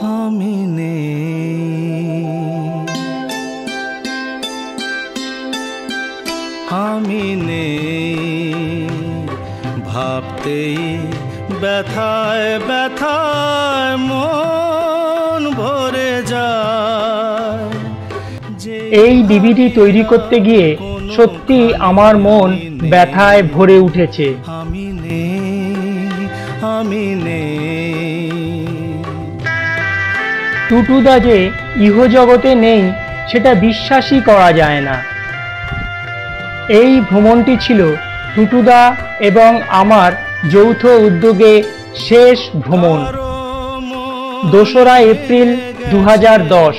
আমি নেই, আমি নেই, ভাবতেই ব্যথায় ব্যথায় মন ভরে যায়। এই ডিভিডি তৈরি করতে গিয়ে সত্যি আমার মন ব্যথায় ভরে উঠেছে। আমি নেই, আমি নেই। টুটুদা যে ইহজগতে নেই সেটা বিশ্বাসই করা যায় না। এই ভ্রমণটি ছিল টুটুদা এবং আমার যৌথ উদ্যোগে শেষ ভ্রমণ। 2রা এপ্রিল 2010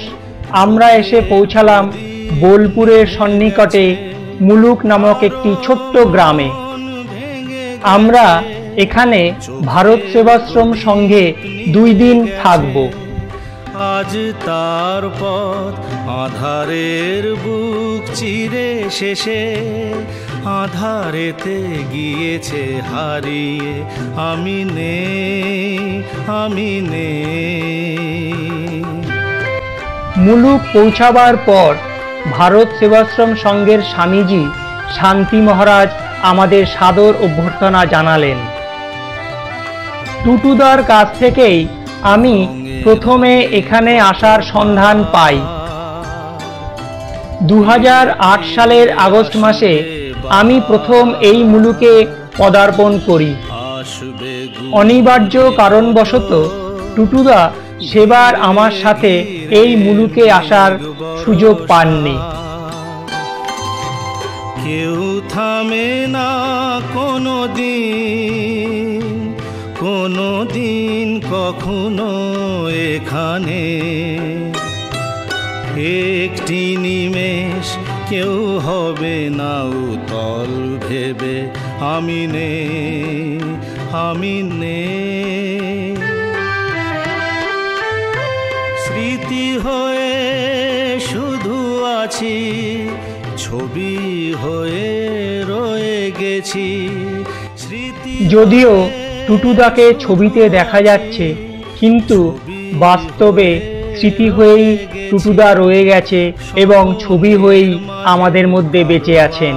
আমরা এসে পৌঁছালাম বোলপুরের সন্নিকটে মুলুক নামক একটি ছোট্ট গ্রামে। আমরা এখানে ভারত সেবাশ্রম সংঘে 2 দিন থাকব। আজ তার পথ আধারের বুক চিরে শেষে আধারেতে গিয়েছে হারিয়ে। আমি নেই, আমি নেই। মুলুক পৌঁছাবার পর ভারত সেবাশ্রম সংঘের স্বামীজি শান্তি মহারাজ আমাদের সাদর অভ্যর্থনা জানালেন। টুটুদার কাছ থেকেই আমি প্রথমে এখানে আসার সন্ধান পাই। 2008 সালের আগস্ট মাসে আমি প্রথম এই মুলুকে পদার্পণ করি। অনিবার্য কারণবশত টুটুদা সেবার আমার সাথে এই মুলুকে আসার সুযোগ পাননি। কেউ থামে না কোনো দিন, কোনো দিন কখনো এখানে। একটি নিমেষ কেউ হবে না উতল ভেবে। আমি নেই, আমি নেই। স্মৃতি হয়ে শুধু আছি, ছবি হয়ে রয়ে গেছি। যদিও টুটুদাকে ছবিতে দেখা যাচ্ছে, কিন্তু বাস্তবে স্মৃতি হয়েই টুটুদা রয়ে গেছে এবং ছবি হয়েই আমাদের মধ্যে বেঁচে আছেন।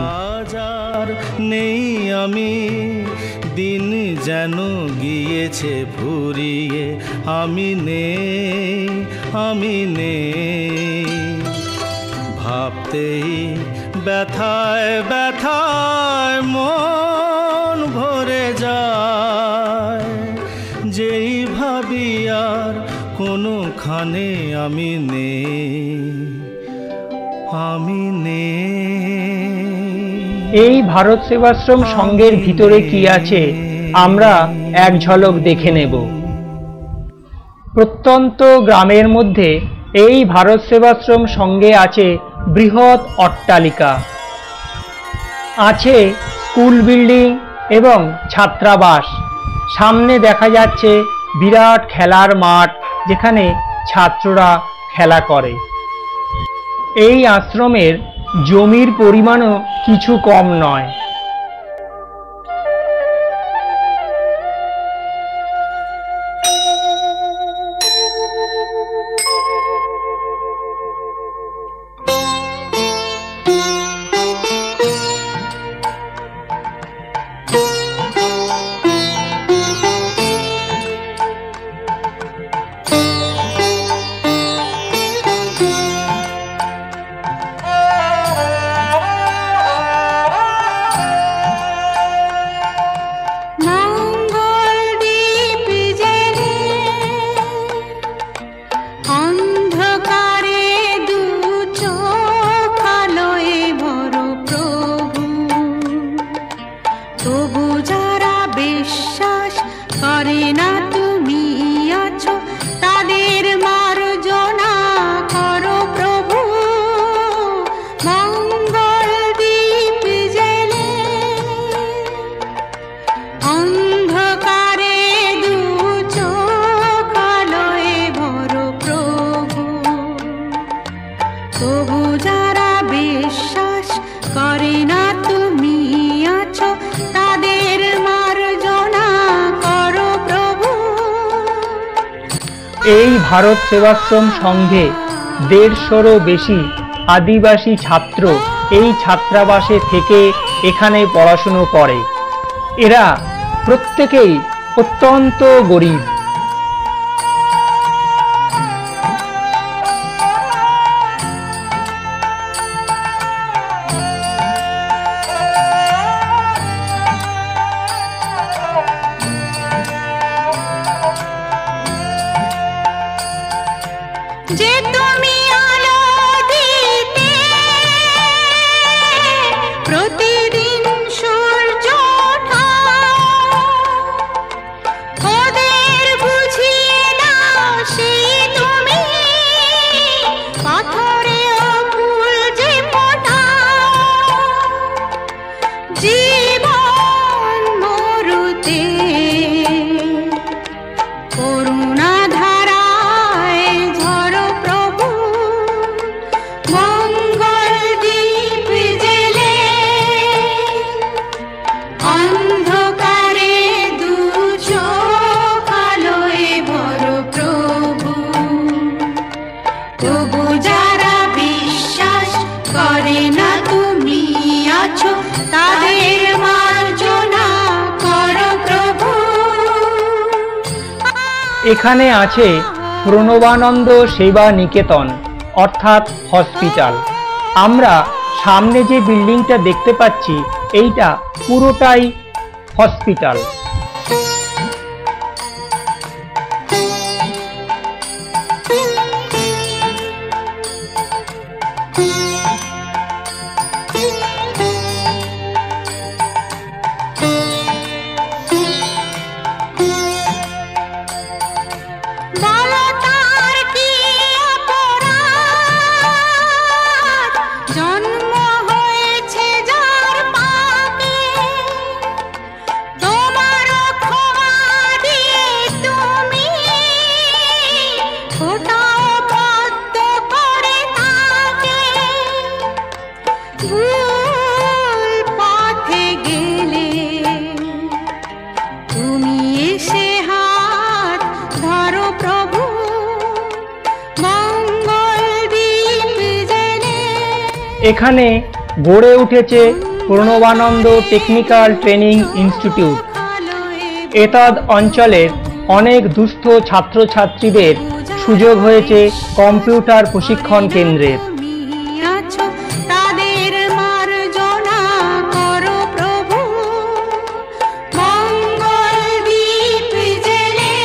নেই আমি, দিন যেন গিয়েছে ফুরিয়ে। আমি নেই, আমি নেই, ভাবতেই ব্যথায় ব্যথায় মন ভরে যায়। যেই ভাবি আর কোনোখানে আমি নেই, আমি নেই। এই ভারত সেবাশ্রম সংঘের ভিতরে কি আছে আমরা এক ঝলক দেখে নেব। প্রত্যন্ত গ্রামের মধ্যে এই ভারত সেবাশ্রম সংঘে আছে বৃহৎ অট্টালিকা, আছে স্কুল বিল্ডিং এবং ছাত্রাবাস। সামনে দেখা যাচ্ছে বিরাট খেলার মাঠ, যেখানে ছাত্ররা খেলা করে। এই আশ্রমের জমির পরিমাণও কিছু কম নয়। এই ভারত সেবাশ্রম সংঘে 150রও বেশি আদিবাসী ছাত্র এই ছাত্রাবাসে থেকে এখানে পড়াশুনো করে। এরা প্রত্যেকেই অত্যন্ত গরিব। যে তুমি আলো দিতে প্রতিদিন সূর্য ওঠাও, ওদের বুঝিয়ে দাও সেই তুমি পাথরেও ফুল যে ফোটাও। জীবন মরুতে করুণা ধারায় ঝরো প্রভু, মঙ্গল দীপ জেলে অন্ধকারে দু চোখ আলোয় ভরো প্রভু। তবু যারা বিশ্বাস করে না তুমি আছো, তাদের মার্জনা করো প্রভু। এখানে আছে প্রণবানন্দ সেবা নিকেতন অর্থাৎ হসপিটাল। আমরা সামনে যে বিল্ডিংটা দেখতে পাচ্ছি এইটা পুরোটাই হসপিটাল। বলো তার কি অপরাধ, জন্ম হয়েছে যার পাপে, তোমার ক্ষমা দিয়ে তুমি ফোটাও পদ্ম করে তাকে। ভুল পথে গেলে তুমি এসে হাত ধরো প্রভু, মঙ্গল দীপ জেলে। এখানে গড়ে উঠেছে প্রণবানন্দ টেকনিক্যাল ট্রেনিং ইনস্টিটিউট। এতদ অঞ্চলের অনেক দুস্থ ছাত্রছাত্রীদের সুযোগ হয়েছে কম্পিউটার প্রশিক্ষণ কেন্দ্রের। তুমি আছো, তাদের মার্জনা করো প্রভু, মঙ্গল দীপ জেলে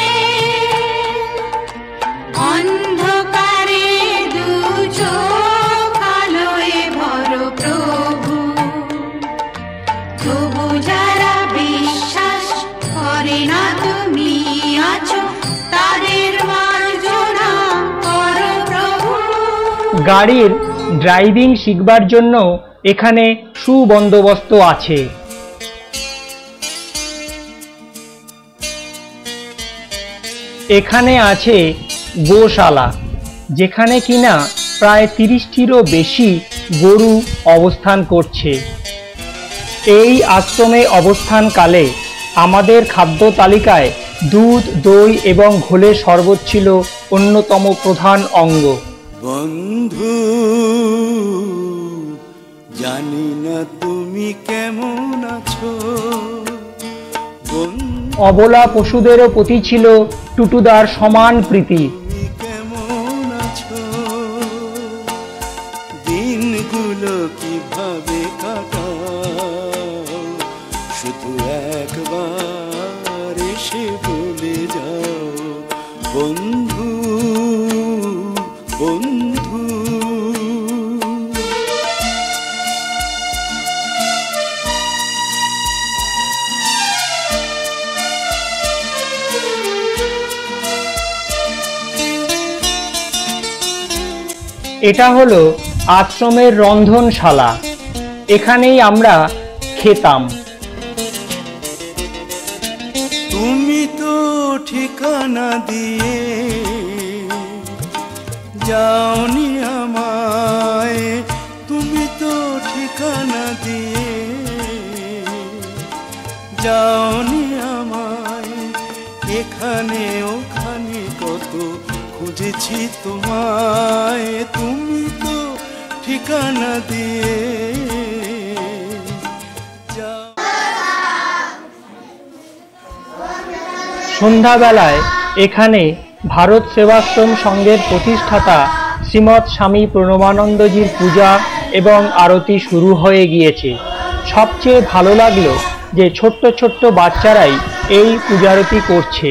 অন্ধকারে দু চোখ আলোয় ভরো প্রভু। তবু যারা বিশ্বাস করে না তুমি আছো, তাদের মার্জনা করো প্রভু। গাড়ির ড্রাইভিং শিখবার জন্য এখানে সুবন্দোবস্ত আছে। এখানে আছে গোশালা, যেখানে কিনা প্রায় 30টিরও বেশি গরু অবস্থান করছে। এই আশ্রমে অবস্থানকালে আমাদের খাদ্য তালিকায় দুধ, দই এবং ঘোলের শরবত ছিল অন্যতম প্রধান অঙ্গ। বন্ধু জানি না তুমি কেমন আছো, অবলা পশুদেরও প্রতি ছিল টুটুদার সমান প্রীতি। তুমি কেমন আছো, দিনগুলো কিভাবে কাটাও, শুধু একবার এসে বলে যাও বন্ধু বন্ধু। এটা হলো আশ্রমের রন্ধনশালা, এখানেই আমরা খেতাম। তুমি তো ঠিকানা দিয়ে যাওনি আমায়, তুমি তো ঠিকানা দিয়ে যাওনি আমায়, এখানে ওখানে কত খুঁজেছি তোমায়, তুমি তো ঠিকানা দিয়ে যাও। সন্ধ্যাবেলায় এখানে ভারত সেবাশ্রম সংঘের প্রতিষ্ঠাতা শ্রীমৎ স্বামী প্রণবানন্দজির পূজা এবং আরতি শুরু হয়ে গিয়েছে। সবচেয়ে ভালো লাগলো যে ছোট্ট ছোট্ট বাচ্চারাই এই পূজারতি করছে।